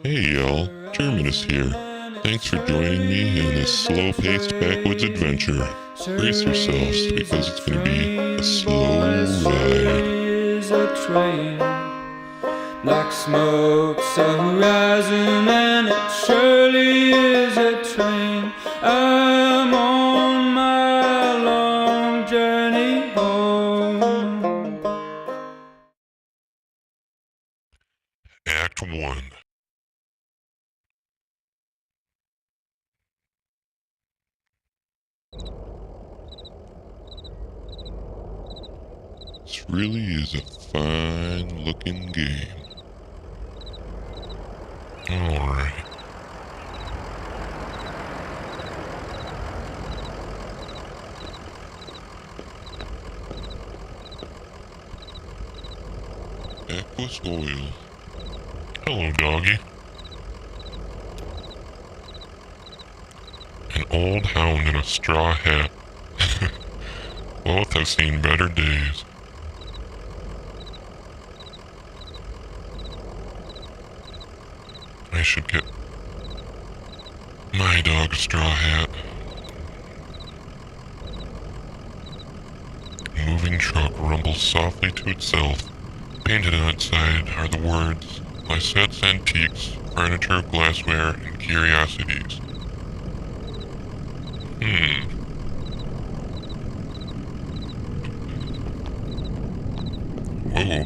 Hey y'all, Terminus here. Thanks for joining me in this slow-paced backwoods adventure. Brace yourselves because it's going to be a slow ride. Is a train, black smoke's a horizon, and it surely is a train. I'm on my long journey home. Act 1. This really is a fine-looking game. Alright. Aqua's oil. Hello, doggy. An old hound in a straw hat. Both have seen better days. I should get my dog a straw hat. A moving truck rumbles softly to itself. Painted outside are the words, Lysette's Antiques, Furniture, Glassware, and Curiosities. Whoa.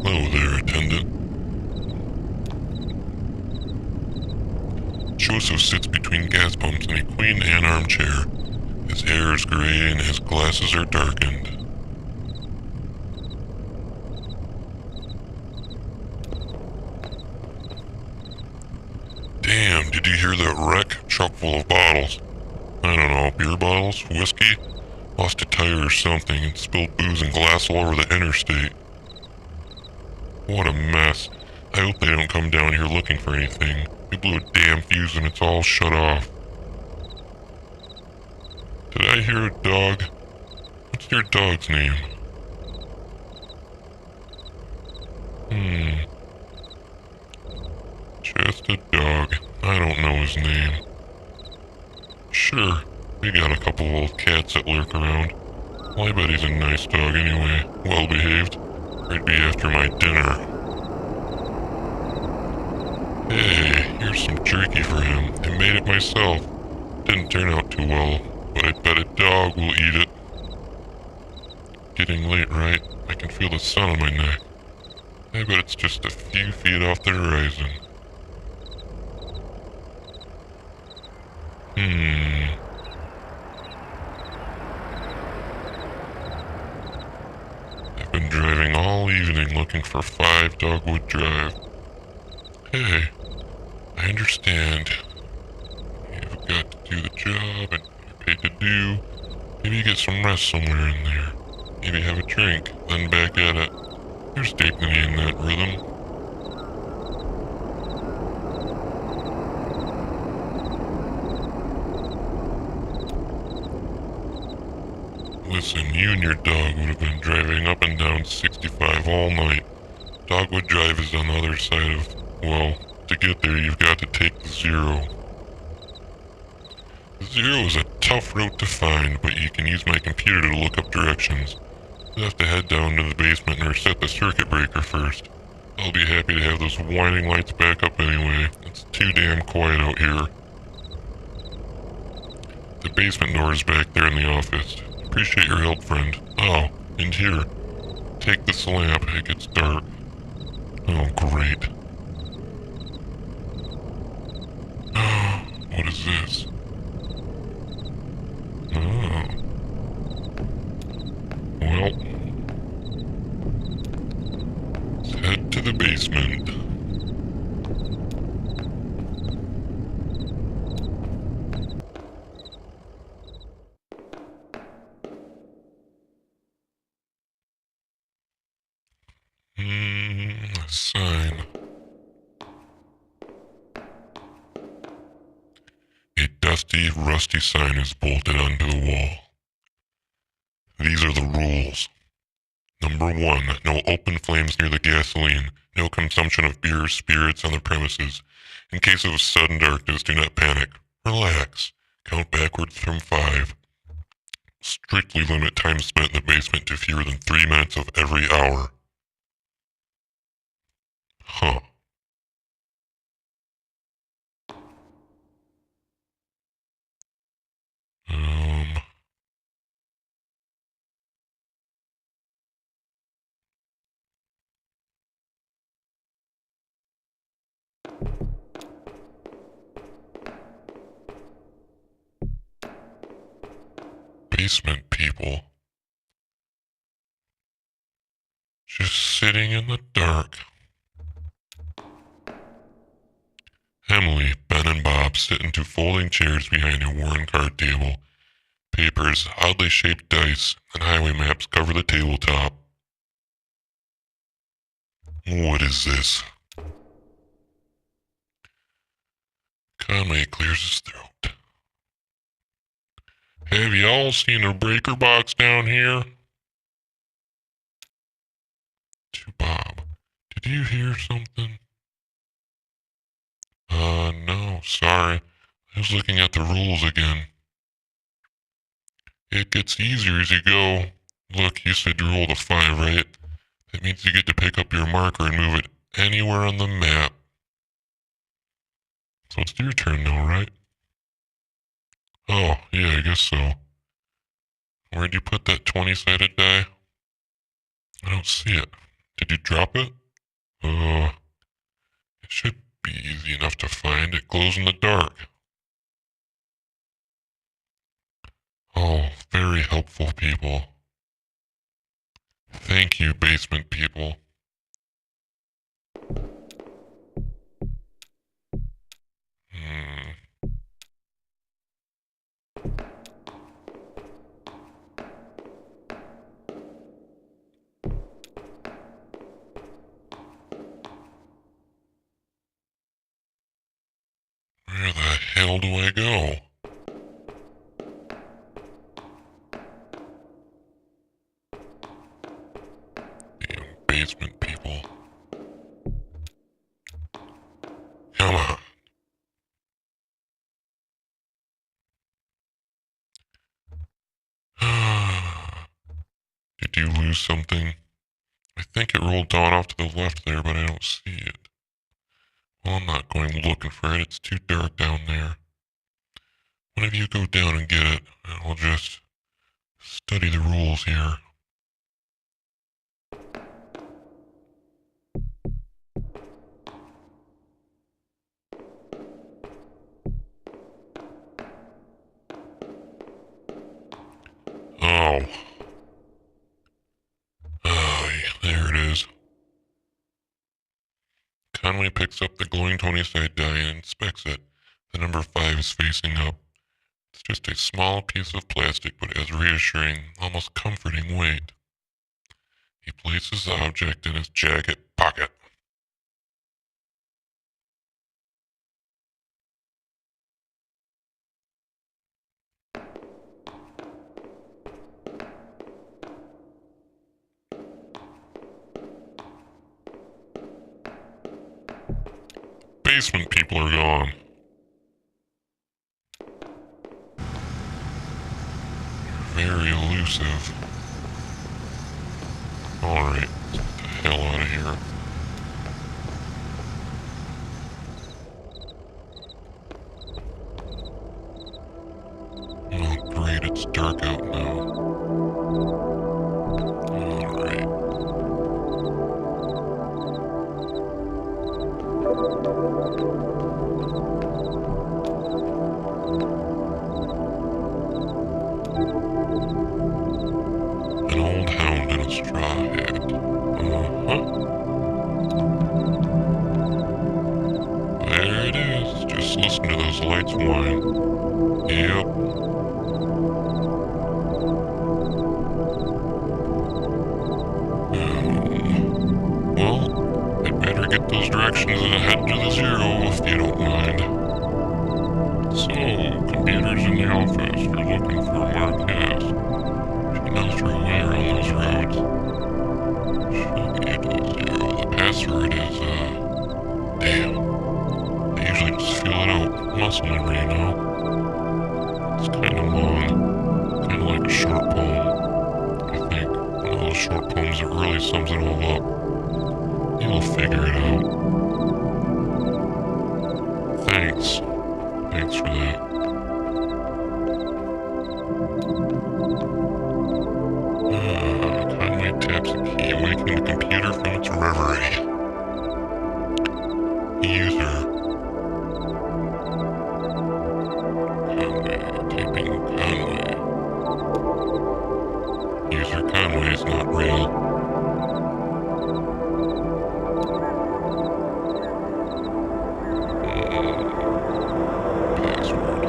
Hello there, attendant. Joseph sits between gas pumps in a Queen Anne armchair. His hair is gray and his glasses are darkened. Damn, did you hear that wreck? Chock full of bottles. I don't know, beer bottles? Whiskey? Lost a tire or something and spilled booze and glass all over the interstate. What a mess. I hope they don't come down here looking for anything. We blew a damn fuse and it's all shut off. Did I hear a dog? What's your dog's name? Just a dog. I don't know his name. Sure, we got a couple of old cats that lurk around. Well, I bet he's a nice dog anyway. Well behaved. He'd be after my dinner. Hey, here's some jerky for him. I made it myself. Didn't turn out too well, but I bet a dog will eat it. Getting late, right? I can feel the sun on my neck. I bet it's just a few feet off the horizon. I've been driving all evening looking for 5 Dogwood Drive. Hey, I understand. You've got to do the job and you're paid to do. Maybe you get some rest somewhere in there. Maybe have a drink, then back at it. There's dignity in that rhythm. Listen, you and your dog would have been driving up and down 65 all night. Dogwood Drive is on the other side of, well, to get there you've got to take the 0. The 0 is a tough route to find, but you can use my computer to look up directions. You'll have to head down to the basement and reset the circuit breaker first. I'll be happy to have those whining lights back up anyway. It's too damn quiet out here. The basement door is back there in the office. Appreciate your help, friend. Oh, and here. Take this lamp, it gets dark. Oh, great. What is this? Oh. Well. Let's head to the basement. A sign. A dusty, rusty sign is bolted onto the wall. These are the rules. Number 1, no open flames near the gasoline. No consumption of beer or spirits on the premises. In case of sudden darkness, do not panic. Relax. Count backwards from 5. Strictly limit time spent in the basement to fewer than 3 minutes of every hour. Huh. Um... Basement people. Just sitting in the dark. Emily, Ben, and Bob sit in 2 folding chairs behind a worn card table. Papers, oddly shaped dice, and highway maps cover the tabletop. What is this? Conway clears his throat. Have y'all seen a breaker box down here? To Bob. Did you hear something? No, sorry. I was looking at the rules again. It gets easier as you go. Look, you said you rolled a 5, right? That means you get to pick up your marker and move it anywhere on the map. So it's your turn now, right? Oh, yeah, I guess so. Where'd you put that 20-sided die? I don't see it. Did you drop it? It should be easy enough to find. It glows in the dark. Oh, very helpful people. Thank you, basement people. Where the hell do I go? Damn basement people. Come on. Did you lose something? I think it rolled down off to the left there, but I don't see it. Well, I'm not going looking for it. It's too dark down there. One of you go down and get it, and I'll just study the rules here. Oh. There it is. Conway picks up the glowing 20-sided die and inspects it. The number 5 is facing up. It's just a small piece of plastic, but it has reassuring, almost comforting weight. He places the object in his jacket pocket. Basement people are gone. You're very elusive. Alright, get the hell out of here. Oh great, it's dark out now. Alright. An old hound in a straw hat. There it is. Just listen to those lights whine. Yep. Well, I'd better get those directions and head to the 0 if you don't mind. So, computers in the office, you're looking for Marquez. She knows her way around those roads. She'll get you to the 0. The password is listen over, you know? It's kind of long, kind of like a short poem, I think. One of those short poems that really sums it all up. You'll figure it out. Thanks. Thanks for that. Conway taps the key, waking the computer from its reverie. User. Conway, taping Conway. User Conway is not real. Password.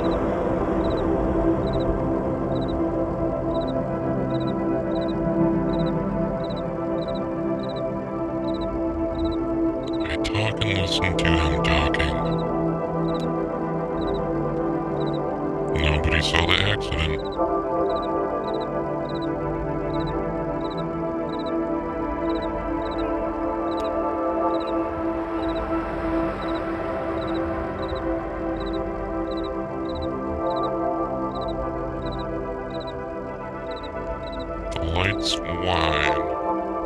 I talk and listen to them talking. Nobody saw the accident. The lights whine.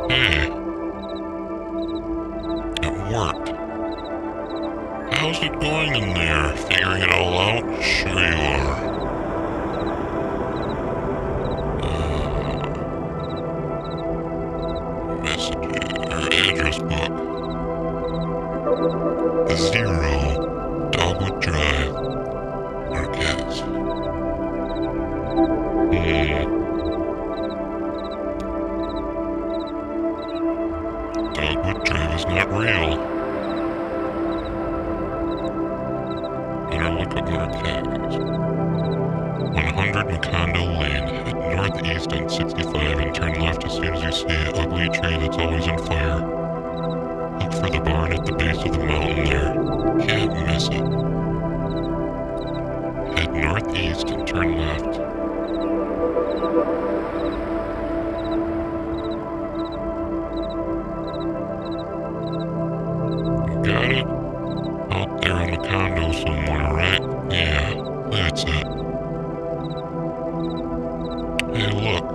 Hey. It worked. How's it going in there? Figuring it all out? Sure you are. Messages or address book. 0 Dogwood Drive, Marquez. Dogwood Drive is not real. Better look up Marquez. 100 Macondo Lane. Head northeast on 65 and turn left as soon as you see an ugly tree that's always on fire. Look for the barn at the base of the mountain there. Can't miss it. Head northeast and turn left. Got it? Out there in the condo somewhere, right? Yeah, that's it. Hey, look.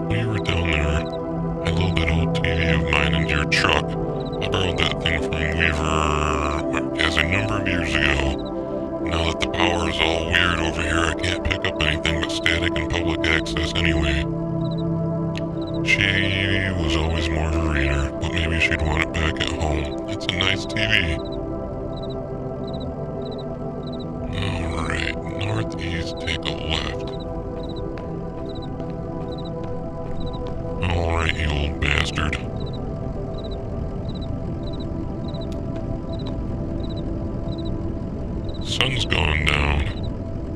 When you were down there, I loaded that old TV of mine into your truck. I borrowed that thing from Weaver Marquez a number of years ago. Now that the power is all weird over here, I can't pick up anything but static and public access anyway. She was always more of a reader, but maybe she'd want it back at home. It's a nice TV. Alright, northeast, take a left. Alright, you old bastard. Sun's gone down.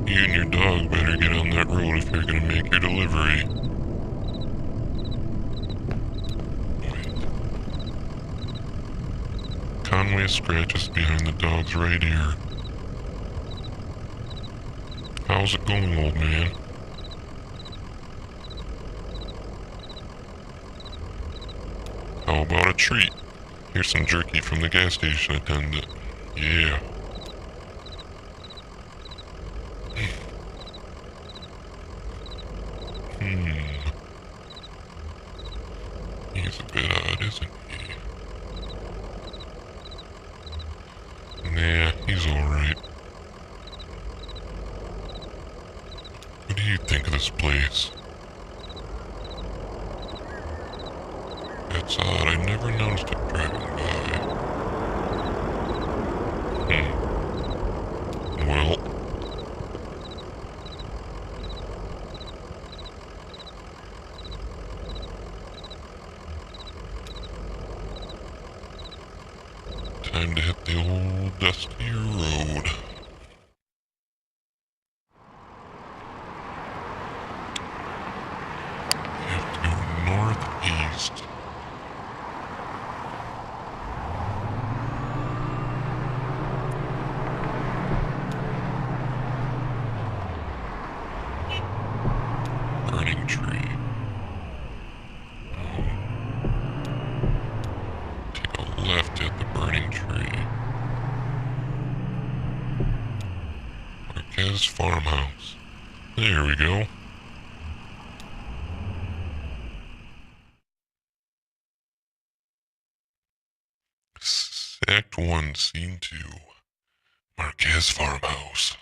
You and your dog better get on that road if you're gonna make your delivery. Conway scratches behind the dog's right ear. How's it going, old man? How about a treat? Here's some jerky from the gas station attendant. Yeah. He's a bit odd, isn't he? Nah, he's alright. What do you think of this place? That's odd, I never noticed it driving by. Well... time to hit the old dusty road. You have to go northeast. Burning tree. Take a left at the burning tree. Marquez farmhouse. There we go. Act 1, Scene 2. Marquez farmhouse.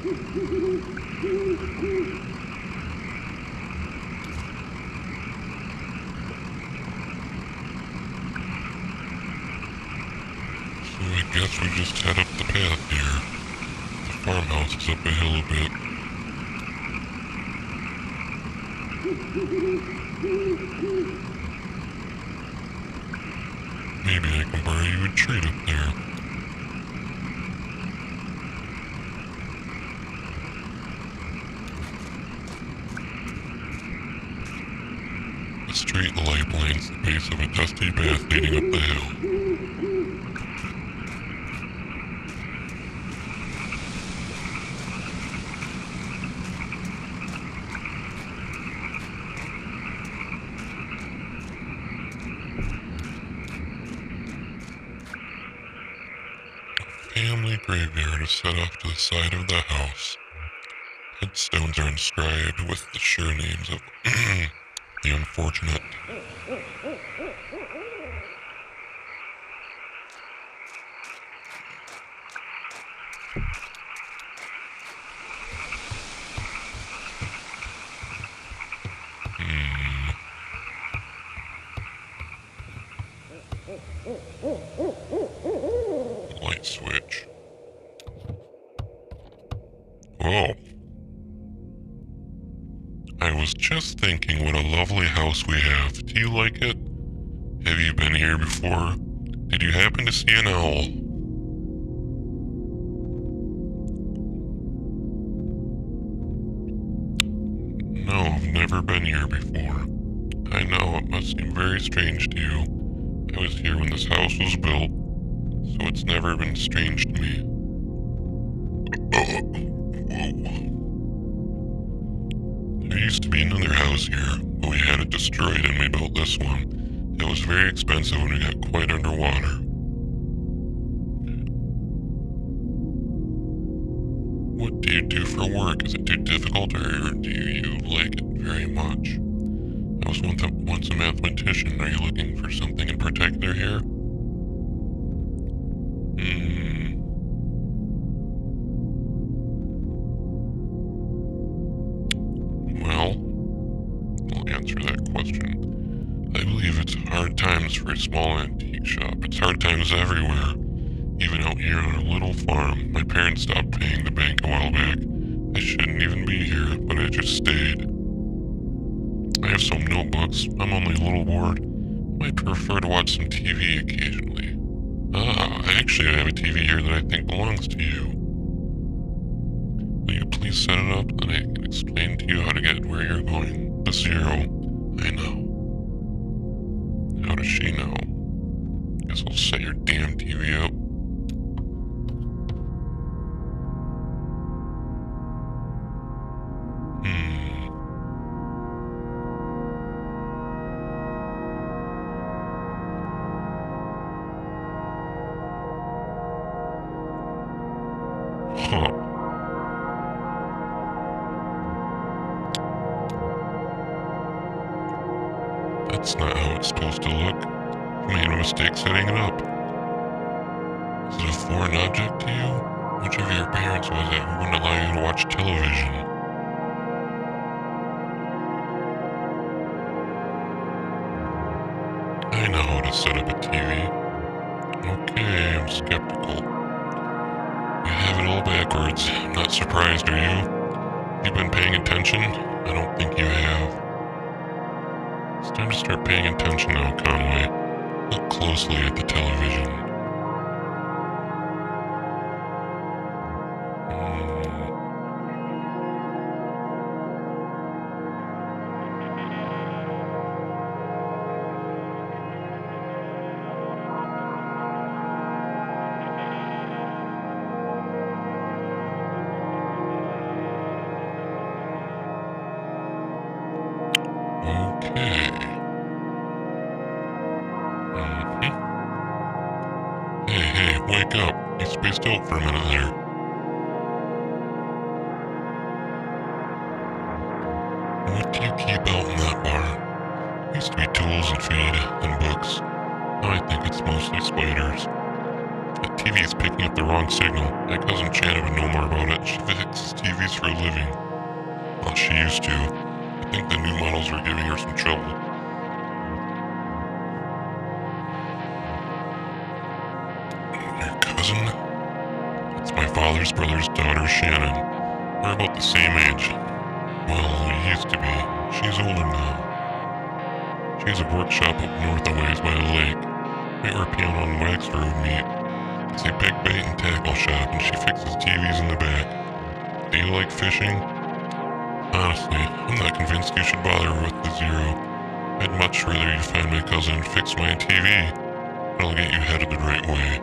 So I guess we just head up the path here. The farmhouse is up a hill a bit. Maybe I can borrow you a treat up there. A straight light lines the base of a dusty path leading up the hill. Family graveyard is set off to the side of the house. Headstones are inscribed with the surnames of the unfortunate. Light switch. Whoa. I was just thinking what a lovely house we have. Do you like it? Have you been here before? Did you happen to see an owl? No, I've never been here before. I know, it must seem very strange to you. I was here when this house was built, so it's never been strange to me. Whoa. There used to be another house here, but we had it destroyed and we built this one. It was very expensive when we got quite underwater. What do you do for work? Is it too difficult or do you like it very much? I was once a mathematician. Are you looking for something in particular here? Well, I'll answer that question. I believe it's hard times for a small antique shop. It's hard times everywhere. Even out here on our little farm. My parents stopped paying the bank a while back. I shouldn't even be here, but I just stayed. I have some notebooks. I'm only a little bored. Might prefer to watch some TV occasionally. Actually, I have a TV here that I think belongs to you. Will you please set it up, then I can explain to you how to get where you're going. The zero. I know. How does she know? Guess I'll set your damn TV up. Huh. That's not how it's supposed to look. You made a mistake setting it up. Is it a foreign object to you? Which of your parents was it who wouldn't allow you to watch television? I know how to set up a TV. Okay, I'm skeptical. You have it all backwards. I'm not surprised, are you? You've been paying attention? I don't think you have. It's time to start paying attention now, Conway. Look closely at the television. Okay. wake up. You spaced out for a minute there. What do you keep out in that barn? Used to be tools and feed and books. Now I think it's mostly spiders. That TV is picking up the wrong signal. My cousin Chana would know more about it. She fixes TVs for a living. Well, she used to. I think the new models are giving her some trouble. Your cousin? It's my father's brother's daughter, Shannon. We're about the same age. Well, we used to be. She's older now. She has a workshop up north a ways by the lake. Right where Piano and Wax Road meet. It's a big bait and tackle shop, and she fixes TVs in the back. Do you like fishing? Honestly, I'm not convinced you should bother with the Zero. I'd much rather you find my cousin and fix my TV. That'll get you headed the right way.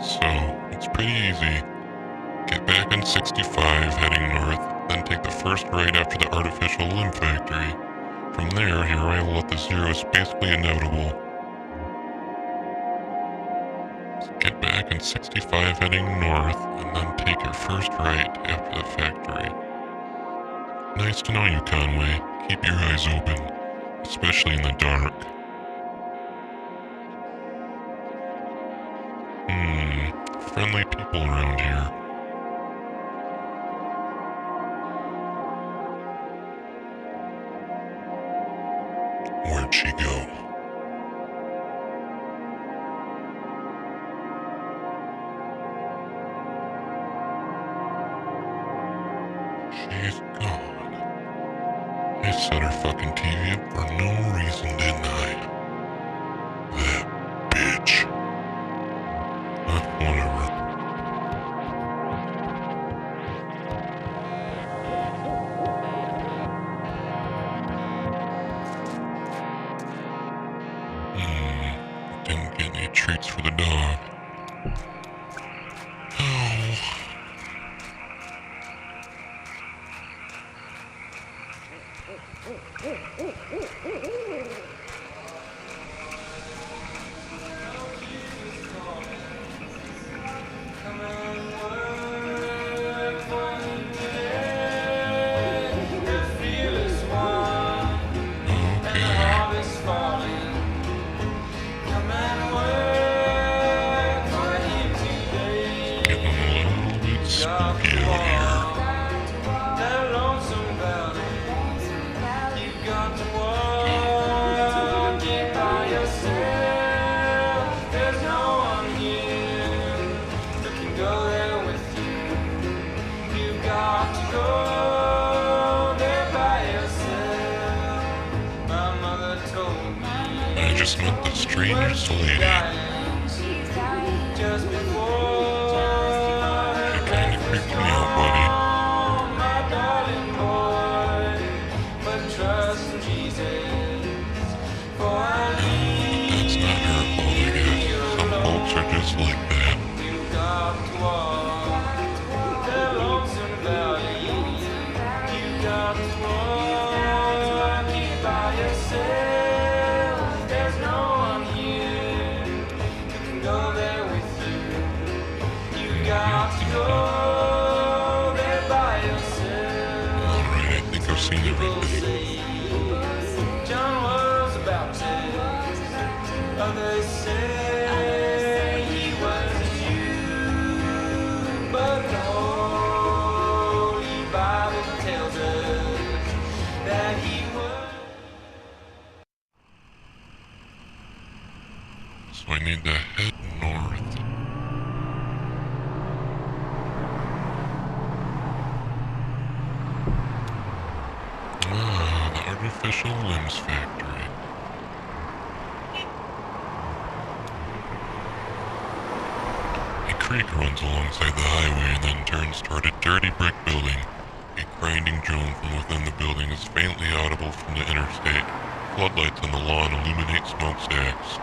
So, it's pretty easy. Get back on 65 heading north, then take the first right after the artificial limb factory. From there, your arrival at the Zero is basically inevitable. Get back on 65 heading north, and then take your first right after the factory. Nice to know you, Conway. Keep your eyes open, especially in the dark. Friendly people around here. Where'd she go? She's gone. I set her fucking TV up for no reason, didn't I? That bitch. Whatever. Didn't get any treats for the dog. Oh. I just met the strangest lady. She kinda creeped me out, buddy. That's not her fault, I guess. Some folks are just like that. Alright, I think I've seen everything. John was about to. Others say he was a Jew, but the Holy Bible tells us that he was. So I need to head north. The artificial limbs factory. A creek runs alongside the highway and then turns toward a dirty brick building. A grinding drone from within the building is faintly audible from the interstate. Floodlights on the lawn illuminate smokestacks.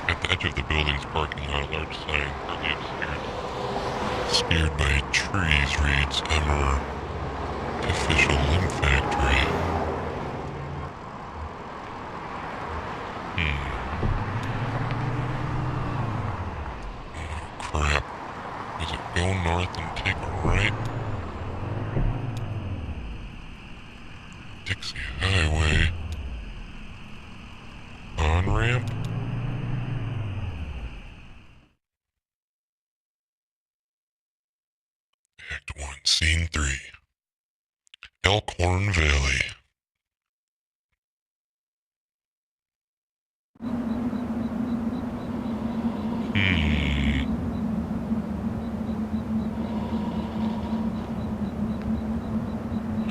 At the edge of the building's parking lot, a large sign, partly obscured by trees, reads Emperor. Official limb factory. south and take a right. Dixie Highway. On-ramp? Act 1, Scene 3. Elkhorn Valley.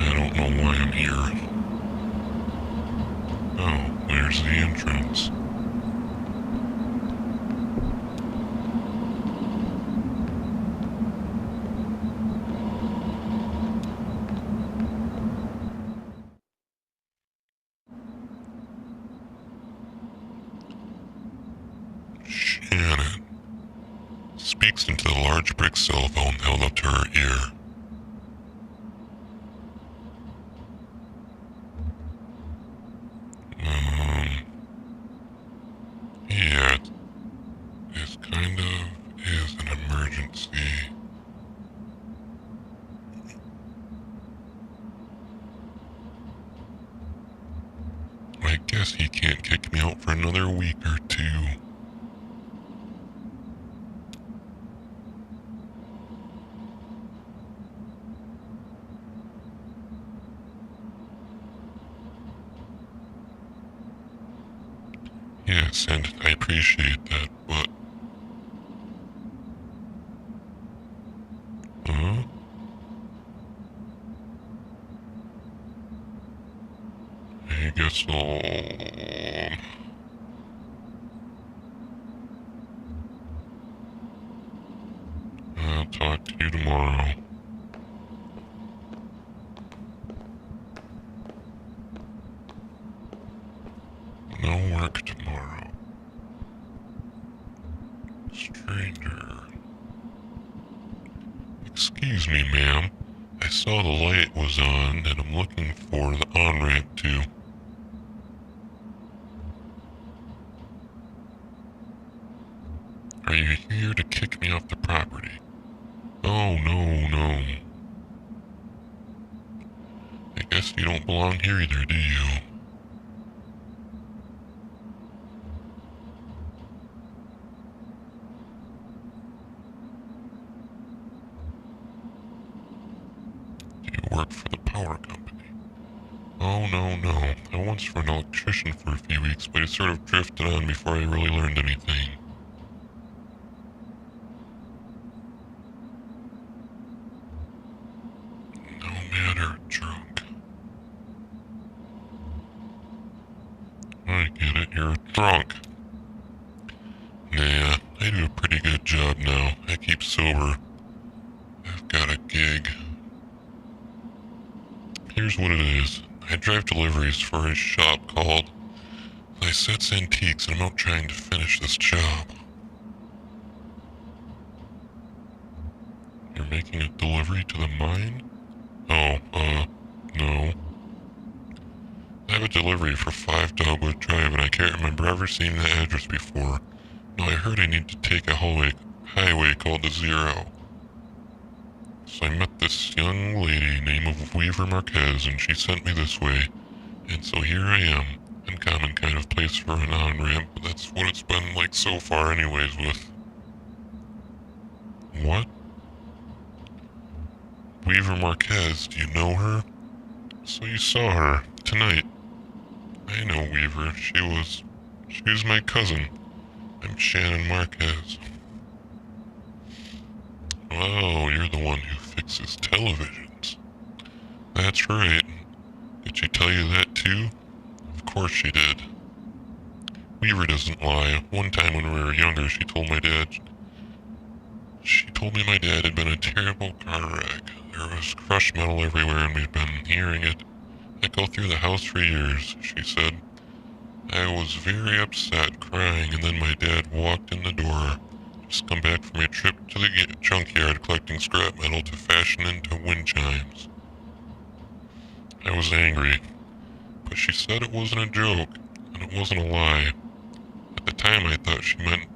I don't know why I'm here. Oh, there's the entrance. Shannon speaks into the large brick cell phone held up to her ear. Yeah, this kind of is an emergency. I guess he can't kick me out for another week or two. Yes, and I appreciate that, but... Huh? I guess I'll talk to you tomorrow. No work tomorrow. Stranger. Excuse me, ma'am. I saw the light was on, and I'm looking for the on-ramp to... Are you here to kick me off the property? Oh, no. I guess you don't belong here either, do you? Do you work for the power company? Oh, no. I once were an electrician for a few weeks, but it sort of drifted on before I really learned anything. No matter, drunk. I get it, you're drunk. Nah, I do a pretty good job now. I keep sober. I've got a gig. Here's what it is. I drive deliveries for a shop called Lysette's Antiques, and I'm out trying to finish this job. You're making a delivery to the mine? Oh, no. I have a delivery for 5 Dogwood Drive, and I can't remember ever seeing the address before. No, I heard I need to take a highway called the Zero. So I met this young lady named Weaver Marquez, and she sent me this way. And so here I am. Uncommon kind of place for an on-ramp, but that's what it's been like so far anyways with... What? Weaver Marquez, do you know her? So you saw her, tonight. I know Weaver, she was my cousin. I'm Shannon Marquez. Oh, you're the one who fixes televisions. That's right. Did she tell you that too? Of course she did. Weaver doesn't lie. One time when we were younger, she told me my dad had been in a terrible car wreck. There was crushed metal everywhere and we've been hearing it echo through the house for years, she said. I was very upset, crying, and then my dad walked in the door. Just come back from a trip to the junkyard collecting scrap metal to fashion into wind chimes. I was angry, but she said it wasn't a joke, and it wasn't a lie. At the time I thought she meant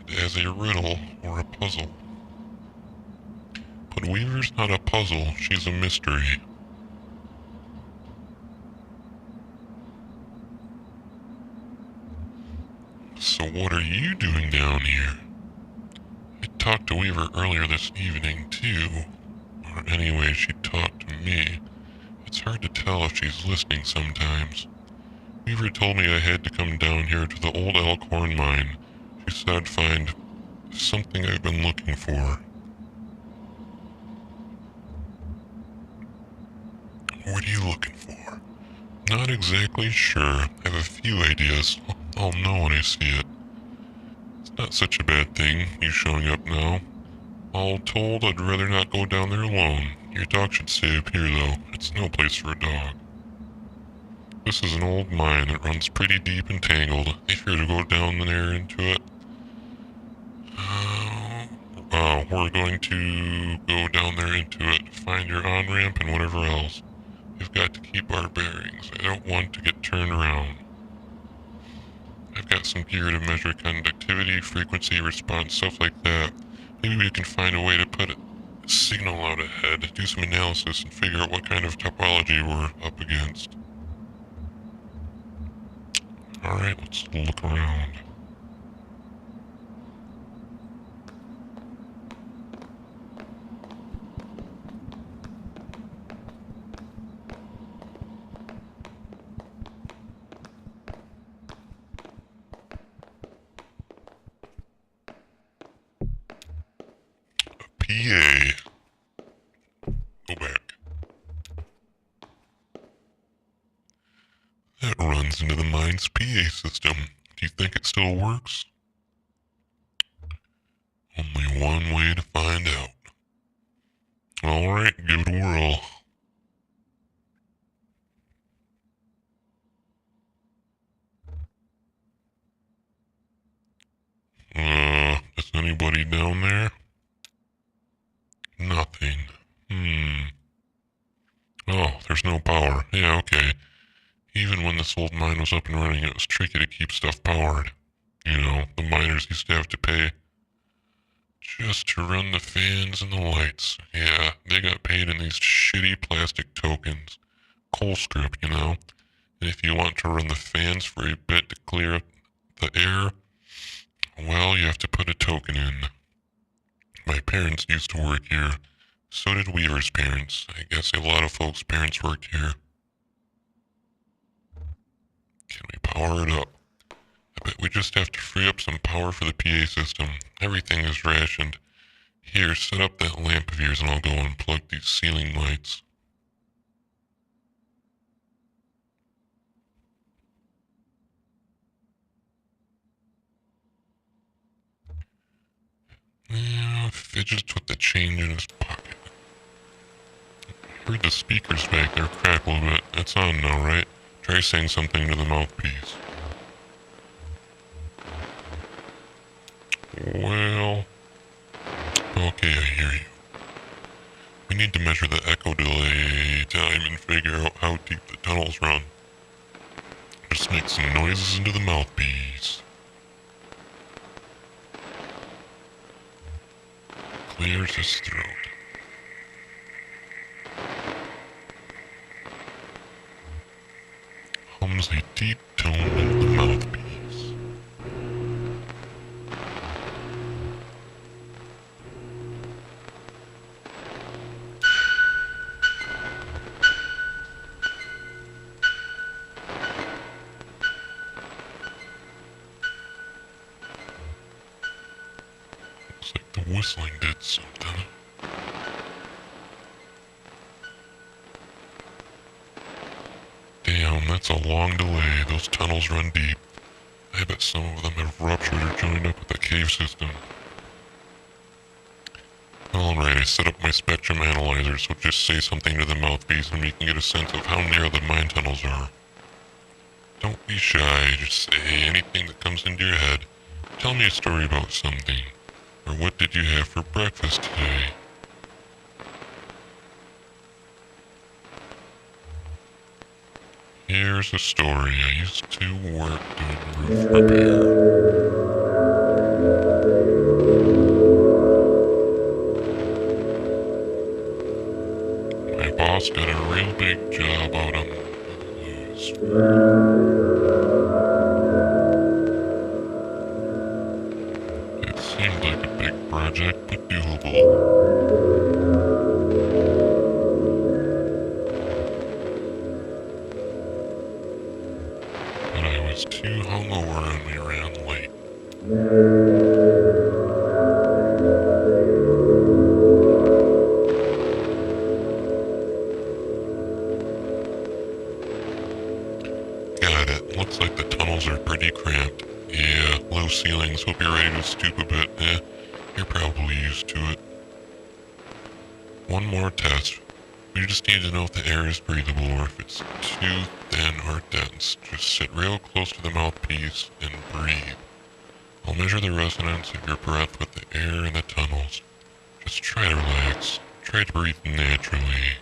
it as a riddle or a puzzle. But Weaver's not a puzzle, she's a mystery. So what are you doing down here? I talked to Weaver earlier this evening, too. Or anyway, she talked to me. It's hard to tell if she's listening sometimes. Weaver told me I had to come down here to the old Elkhorn mine. She said I'd find something I've been looking for. What are you looking for? Not exactly sure. I have a few ideas. I'll know when I see it. It's not such a bad thing, you showing up now. All told, I'd rather not go down there alone. Your dog should stay up here, though. It's no place for a dog. This is an old mine that runs pretty deep and tangled. If you're to go down there into it, we're going to go down there into it, find your on-ramp and whatever else. We've got to keep our bearings. I don't want to get turned around. I've got some gear to measure conductivity, frequency, response, stuff like that. Maybe we can find a way to put a signal out ahead, do some analysis, and figure out what kind of topology we're up against. Alright, let's look around. PA. Go back. That runs into the mine's PA system. Do you think it still works? Only one way to find out. Alright, give it a whirl. Is anybody down there? Nothing. Oh, there's no power. Yeah, okay. Even when this old mine was up and running, it was tricky to keep stuff powered. You know, the miners used to have to pay just to run the fans and the lights. Yeah, they got paid in these shitty plastic tokens. Coal script, you know. And if you want to run the fans for a bit to clear up the air, well, you have to put a token in. My parents used to work here. So did Weaver's parents. I guess a lot of folks' parents worked here. Can we power it up? I bet we just have to free up some power for the PA system. Everything is rationed. Here, set up that lamp of yours and I'll go unplug these ceiling lights. Yeah, fidgets with the change in his pocket. I heard the speakers back there crackle a bit. It's on now, right? Try saying something to the mouthpiece. Well... Okay, I hear you. We need to measure the echo delay time and figure out how deep the tunnels run. Just make some noises into the mouthpiece. Clears his throat. Hums a deep tone into the mouthpiece. Looks like the whistling did something. Damn, that's a long delay. Those tunnels run deep. I bet some of them have ruptured or joined up with the cave system. Alright, I set up my spectrum analyzer, so just say something to the mouthpiece and we can get a sense of how near the mine tunnels are. Don't be shy, just say anything that comes into your head. Tell me a story about something. Or what did you have for breakfast today? Here's a story. I used to work doing roof repair. big job out on the loose. It seemed like a big project, but doable. But I was too hungover and we ran late. Got it. Looks like the tunnels are pretty cramped. Yeah, low ceilings. Hope you're ready to stoop a bit. You're probably used to it. One more test. We just need to know if the air is breathable or if it's too thin or dense. Just sit real close to the mouthpiece and breathe. I'll measure the resonance of your breath with the air in the tunnels. Just try to relax. Try to breathe naturally.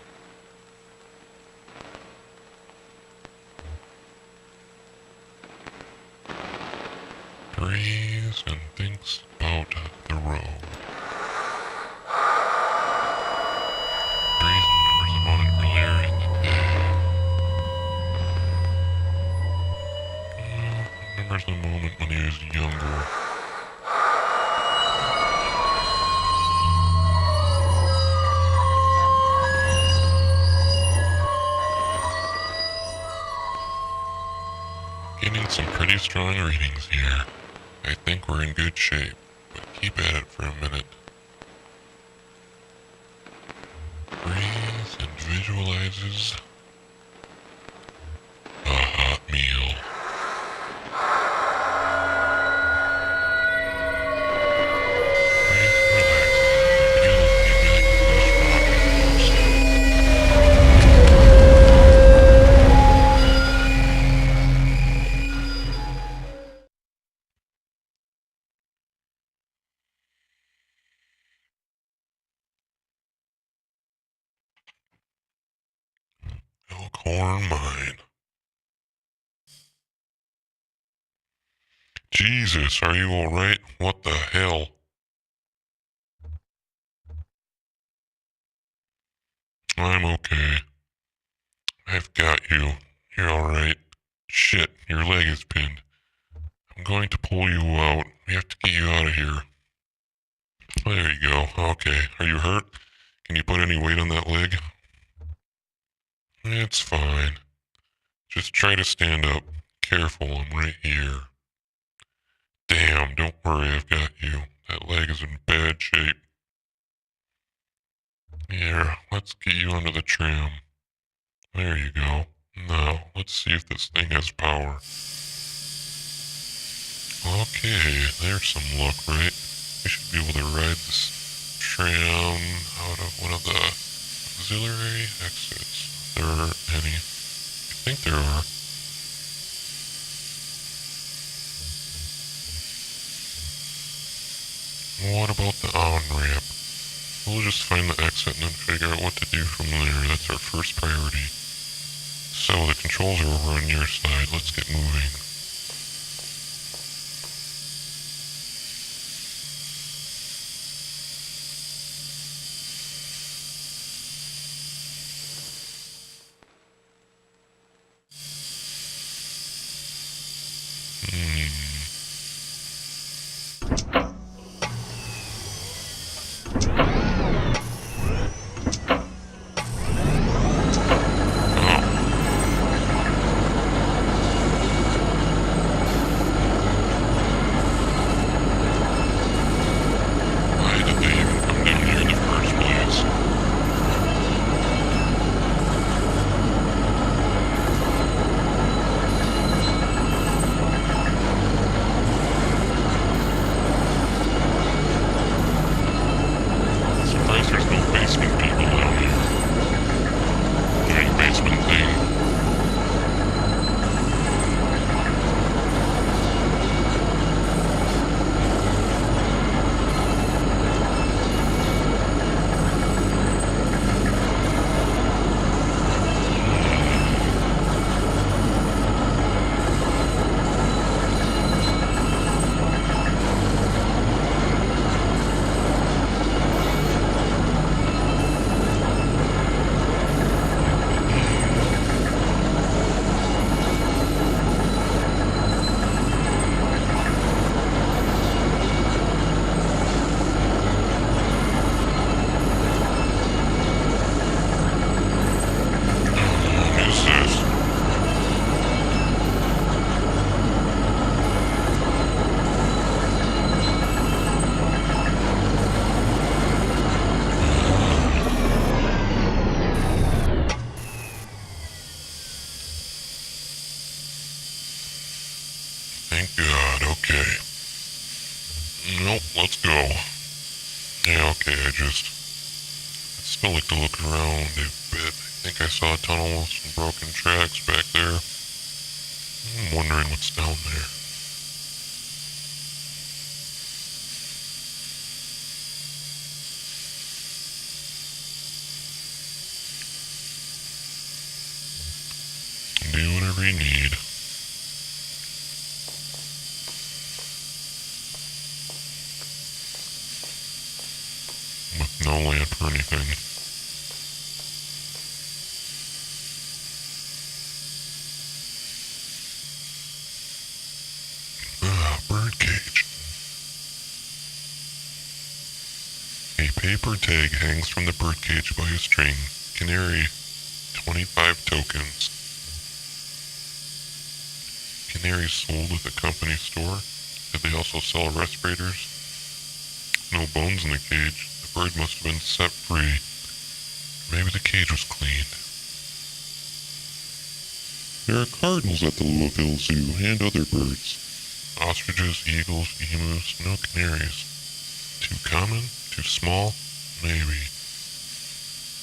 Breathes and thinks about the road. Breathes and remembers a moment earlier in the day. Remembers the moment when he was younger. Getting some pretty strong readings here. I think we're in good shape, but keep at it for a minute. Breathes and visualizes a hot meal. Breathes and relaxes. Feel the feedback of this water Elkhorn Mine. Jesus, are you alright? What the hell? I'm okay. I've got you. You're alright. Shit, your leg is pinned. I'm going to pull you out. We have to get you out of here. There you go. Okay. Are you hurt? Can you put any weight on that leg? It's fine. Just try to stand up. Careful, I'm right here. Damn, don't worry, I've got you. That leg is in bad shape. Here, let's get you under the tram. There you go. Now, let's see if this thing has power. Okay, there's some luck, right? We should be able to ride this tram out of one of the auxiliary exits. If there are any. I think there are. What about the on-ramp? We'll just find the exit and then figure out what to do from there. That's our first priority. So, the controls are over on your side. Let's get moving. Thank God, okay. Nope, let's go. Yeah, okay, I'd still like to look around a bit. I think I saw a tunnel with some broken tracks back there. I'm wondering what's down there. Do whatever you need. With no lamp or anything. Birdcage. A paper tag hangs from the birdcage by a string. Canary, 25 tokens. Canaries sold at the company store. Did they also sell respirators? No bones in the cage. The bird must have been set free. Maybe the cage was cleaned. There are cardinals at the Louisville Zoo and other birds. Ostriches, eagles, emus, no canaries. Too common? Too small? Maybe.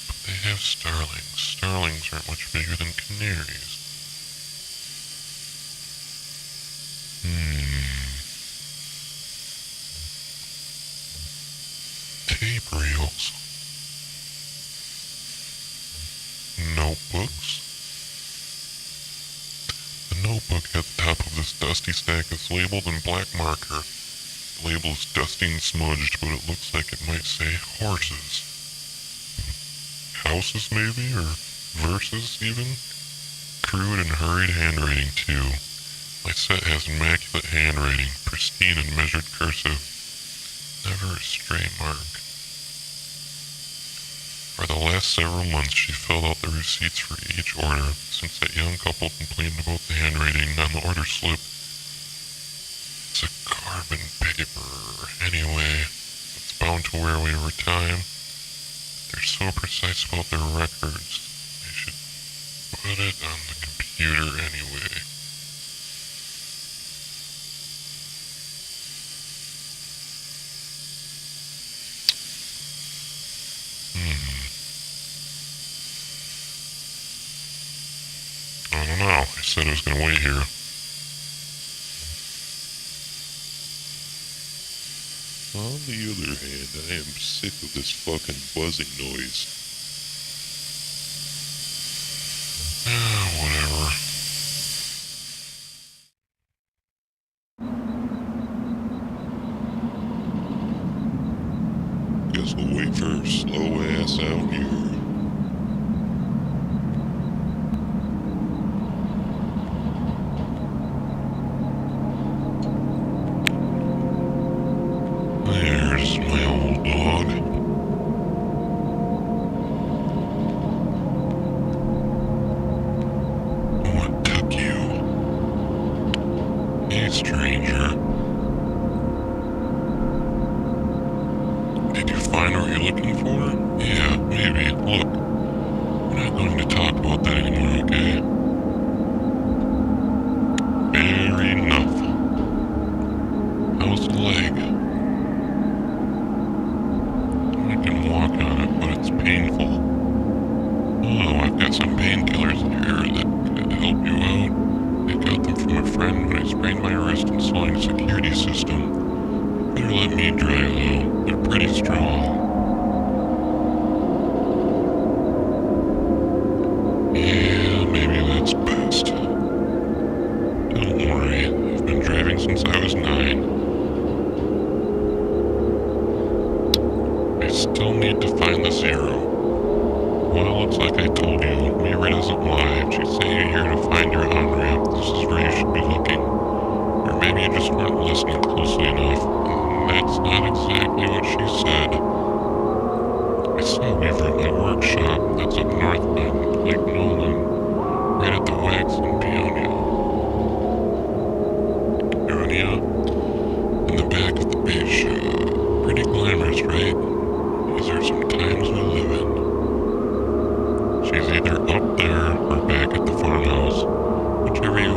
But they have starlings. Starlings aren't much bigger than canaries. Tape reels. Notebooks. The notebook at the top of this dusty stack is labeled in black marker. The label is dusty and smudged, but it looks like it might say horses. Houses maybe, or verses even? Crude and hurried handwriting too. My set has immaculate handwriting, pristine and measured cursive. Never a stray mark. For the last several months she filled out the receipts for each order, since that young couple complained about the handwriting on the order slip. It's a carbon paper. Anyway, it's bound to wear away over time. They're so precise about their records. I should put it on the computer anyway. I don't know. I said I was going to wait here. On the other hand, I am sick of this fucking buzzing noise. Whatever. Guess we'll wait for her slow ass out here. There's my old dog. What took you? Hey, stranger. Did you find what you're looking for? Yeah, maybe. Look. We're not going to talk about that anymore, okay? Fair enough. How's the leg? I can walk on it, but it's painful. Oh, I've got some painkillers here that could help you out. I got them from a friend when I sprained my wrist installing a security system. Better let me try though. They're pretty strong. Yeah, maybe that's best. Don't worry, I've been driving since I was 9. I still need to find the 0. Well, it's like I told you, Mira isn't live. She sent you here to find your on-ramp. This is where you should be looking. Or maybe you just weren't listening closely enough. That's not exactly what she said. I saw Weaver at my workshop. That's up north by Lake Nolan, right at the Wax in Peonia. Peonia? In the back of the base shop. Pretty glamorous, right? These are some times we live in. She's either up there or back at the farmhouse. Whichever you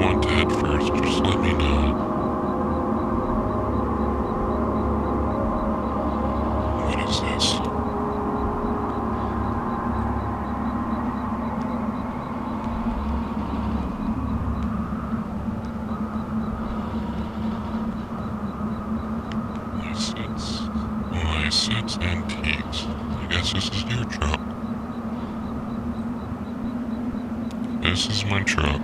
Sets Antiques. I guess this is your truck. This is my truck.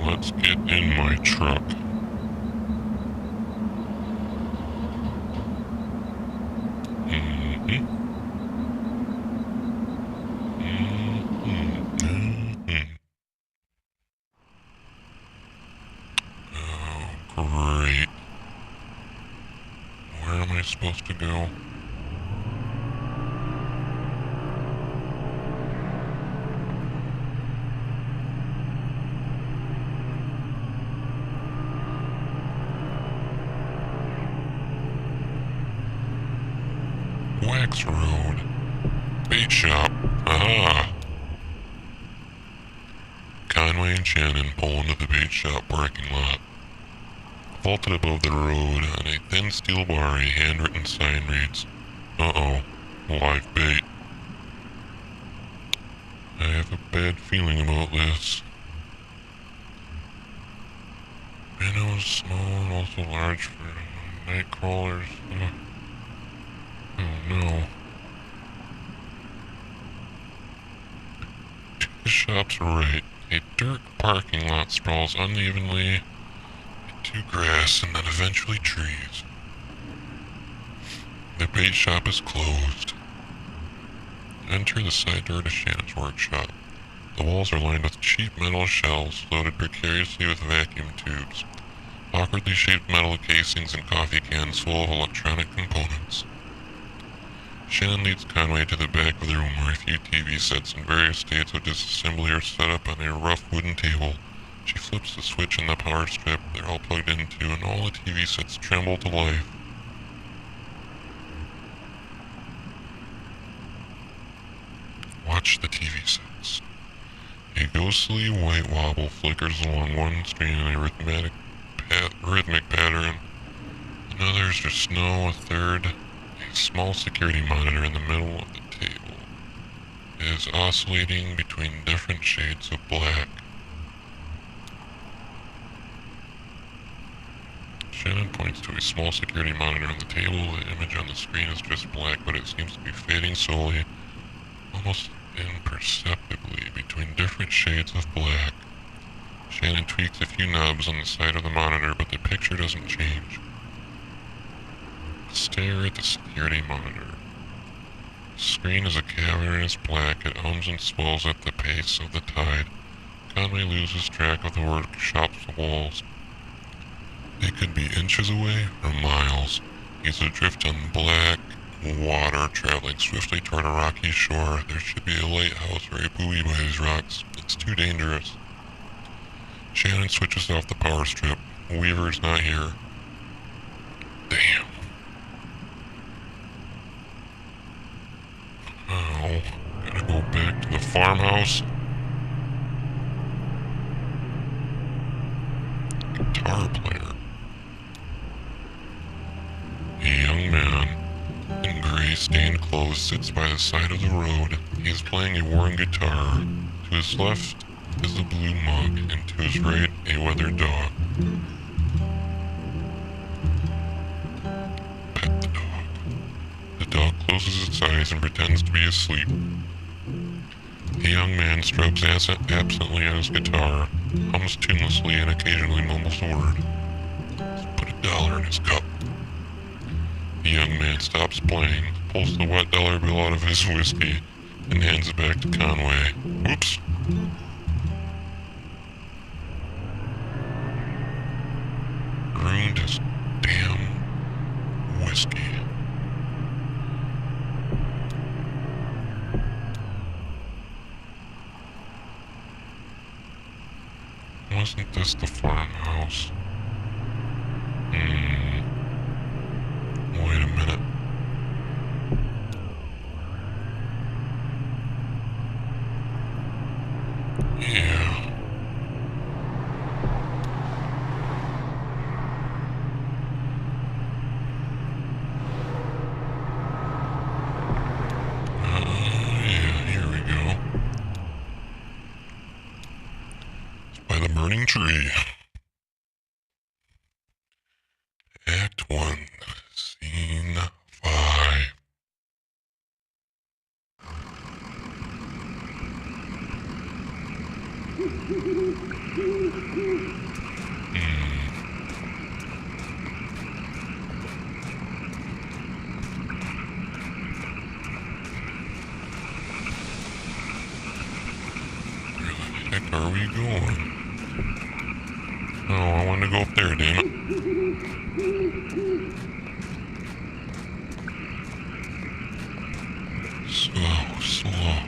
Let's get in my truck. Oh, great. Where am I supposed to go? Wax Road. Bait shop. Aha! Conway and Shannon pull into the bait shop parking lot. Vaulted above the road on a thin steel bar, a handwritten sign reads, "Uh-oh, live bait." I have a bad feeling about this. Minnows, small and also large for night crawlers. Oh no. Two shops are right. A dirt parking lot sprawls unevenly into grass and then eventually trees. The bait shop is closed. Enter the side door to Shannon's workshop. The walls are lined with cheap metal shelves loaded precariously with vacuum tubes, awkwardly shaped metal casings and coffee cans full of electronic components. Shannon leads Conway to the back of the room where a few TV sets in various states of disassembly are set up on a rough wooden table. She flips the switch on the power strip they're all plugged into, and all the TV sets tremble to life. Watch the TV sets. A ghostly white wobble flickers along one screen in a rhythmic pattern. Another is just snow, a third, a small security monitor in the middle of the table, is oscillating between different shades of black. Shannon points to a small security monitor on the table. The image on the screen is just black, but it seems to be fading slowly, almost imperceptibly, between different shades of black. Shannon tweaks a few knobs on the side of the monitor, but the picture doesn't change. Stare at the security monitor. The screen is a cavernous black. It hums and swells at the pace of the tide. Conway loses track of the workshop's walls. They could be inches away or miles. He's adrift on black water, traveling swiftly toward a rocky shore. There should be a lighthouse or a buoy by these rocks. It's too dangerous. Shannon switches off the power strip. Weaver's not here. Damn. Oh, gotta go back to the farmhouse. Guitar player. A young man in gray stained clothes sits by the side of the road. He is playing a worn guitar. To his left is a blue mug, and to his right a weathered dog. Pet the dog. The dog closes its eyes and pretends to be asleep. The young man strokes absently on his guitar, hums tunelessly, and occasionally mumbles a word. He's put $1 in his cup. The young man stops playing, pulls the wet dollar bill out of his whiskey, and hands it back to Conway. Oops. Ruined his damn whiskey. Wasn't this the farmhouse? Wait a minute. Yeah. Yeah, here we go. It's by the burning tree. Where the heck are we going? Oh, I want to go up there, damn it. Slow, slow.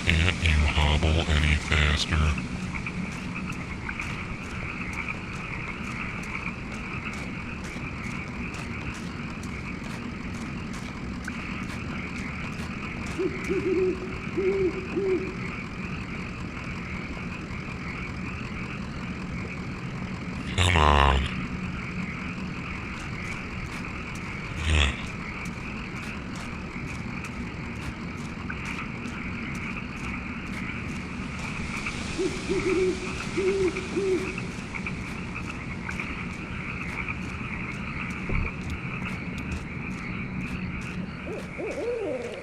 Can't you hobble any faster? Come on.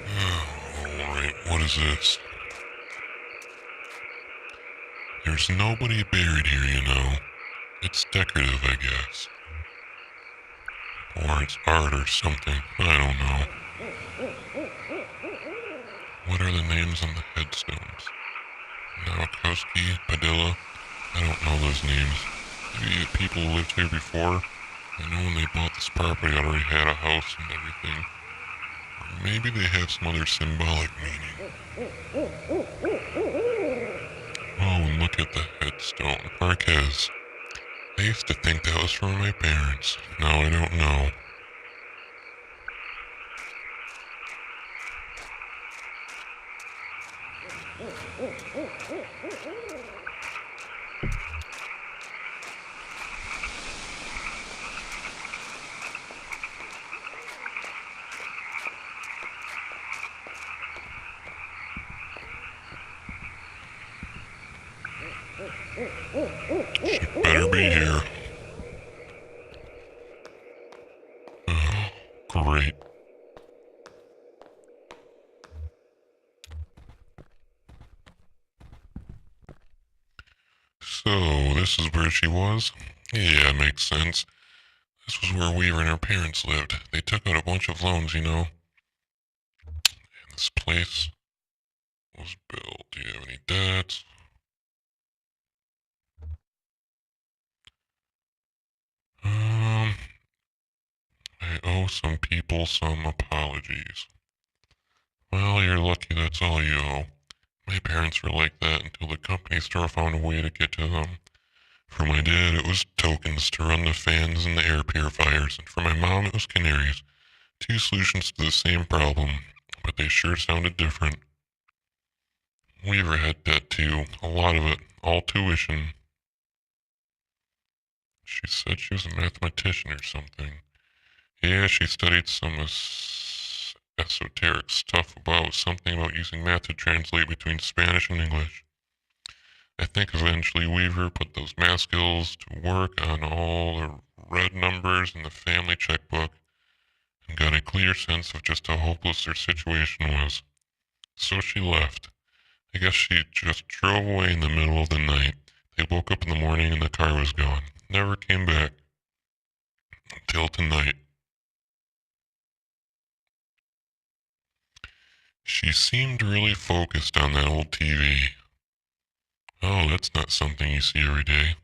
Ugh. Alright, what is this? There's nobody buried here, you know. It's decorative, I guess. Or it's art or something. I don't know. What are the names on the headstones? Nowakowski, Padilla? I don't know those names. Maybe people who lived here before. I know when they bought this property already had a house and everything. Or maybe they have some other symbolic meaning. Oh, and look at the headstone. Marquez. I used to think that was from my parents. Now I don't know. She better be here. Oh, great. So, this is where she was? Yeah, makes sense. This was where Weaver and her parents lived. They took out a bunch of loans, you know. And this place was built. Do you have any debts? I owe some people some apologies. Well, you're lucky that's all you owe. My parents were like that until the company store found a way to get to them. For my dad, it was tokens to run the fans and the air purifiers, and for my mom, it was canaries. Two solutions to the same problem, but they sure sounded different. Weaver had debt too, a lot of it, all tuition. She said she was a mathematician or something. Yeah, she studied some esoteric stuff about something about using math to translate between Spanish and English. I think eventually Weaver put those math skills to work on all the red numbers in the family checkbook and got a clear sense of just how hopeless their situation was. So she left. I guess she just drove away in the middle of the night. They woke up in the morning and the car was gone. Never came back. Until tonight. She seemed really focused on that old TV. Oh, that's not something you see every day.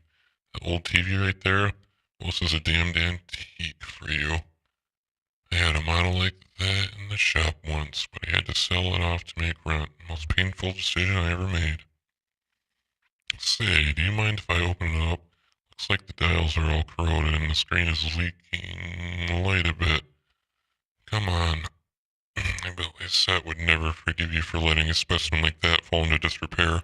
That old TV right there? Well, this is a damned antique for you. I had a model like that in the shop once, but I had to sell it off to make rent. Most painful decision I ever made. Say, do you mind if I open it up? Looks like the dials are all corroded and the screen is leaking light a bit. Come on. I bet Lysette would never forgive you for letting a specimen like that fall into disrepair.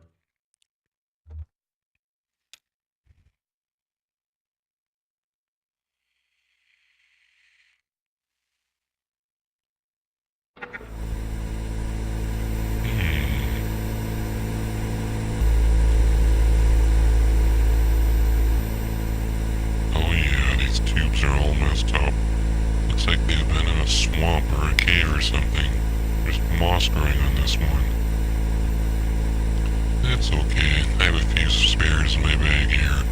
swamp or a cave or something. There's moss growing on this one. That's okay. I have a few spares in my bag here.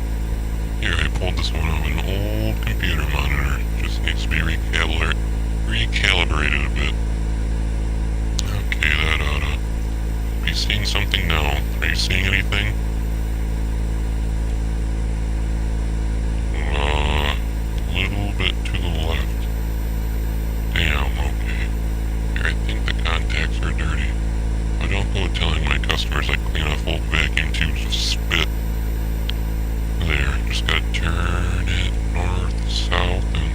Here, I pulled this one off an old computer monitor. Just needs to be recalibrated a bit. Okay, that oughta be seeing something now. Are you seeing anything? A little bit to the left. Damn, okay. Here, I think the contacts are dirty. But don't go telling my customers I clean off old vacuum tubes with spit. There, just gotta turn it north, south, and...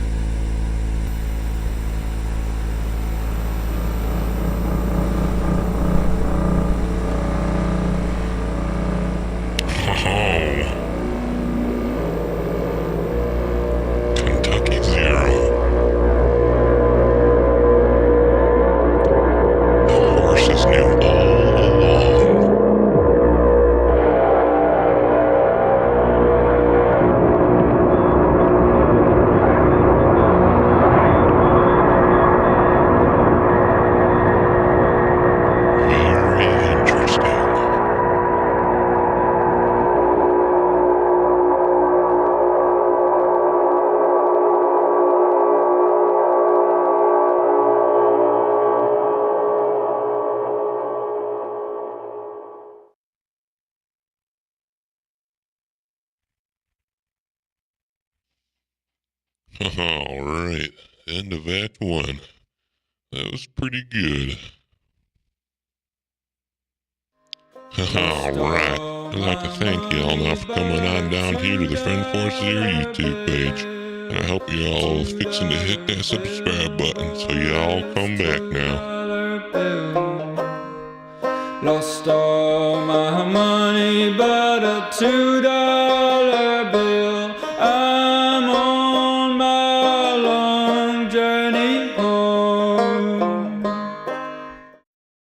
Oh! Kentucky Zero. The horses knew all along. Very interesting. Alright, end of Act 1. That was pretty good. Alright, I'd like to thank y'all now for coming on down here to the Friend Force Zero YouTube page. And I hope y'all fixing to hit that subscribe button so y'all come back now. Lost all my money but a $2